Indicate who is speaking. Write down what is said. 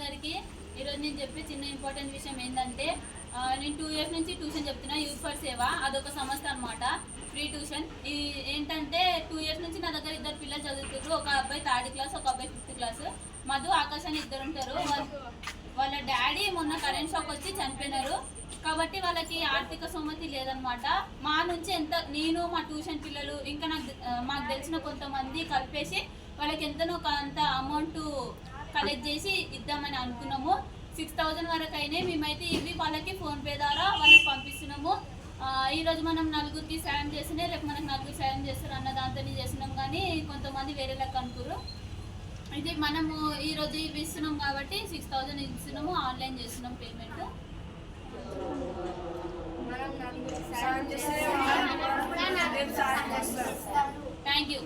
Speaker 1: అందరికీ ఈరోజు నేను చెప్పే చిన్న ఇంపార్టెంట్ విషయం ఏంటంటే నేను 2 years నుంచి ట్యూషన్ చెప్తున్నా. యూత్ ఫర్ సేవ అదొక సంస్థ అనమాట, ఫ్రీ ట్యూషన్. ఏంటంటే 2 years నుంచి నా దగ్గర 2 పిల్లలు చదువుతారు. ఒక అబ్బాయి 3rd class, ఒక అబ్బాయి 5th class. మధు, ఆకాష్ అని 2 ఉంటారు. వాళ్ళ డాడీ మొన్న కరెంట్ షాక్ వచ్చి చనిపోయినారు కాబట్టి వాళ్ళకి ఆర్థిక సొమ్మతి లేదనమాట. మా నుంచి నేను మా ట్యూషన్ పిల్లలు ఇంకా మాకు తెలిసిన కొంతమంది కలిపేసి వాళ్ళకి ఎంతనో అంత అమౌంట్ కలెక్ట్ చేసి ఇద్దామని అనుకున్నాము. 6,000 వరకు అయినాయి. మేమైతే ఇవి వాళ్ళకి ఫోన్పే ద్వారా వాళ్ళకి పంపిస్తున్నాము. ఈరోజు మనం 4గురికి సాయం చేస్తున్నాయి, రేపు మనకు 4గురు సాయం చేస్తారు అన్న దాంతో చేస్తున్నాం. కానీ కొంతమంది వేరే లెక్క అనుకురు. ఇది మనము ఈరోజు ఇవి ఇస్తున్నాం కాబట్టి 6,000 ఇస్తున్నాము. ఆన్లైన్ చేస్తున్నాం పేమెంట్. Thank you.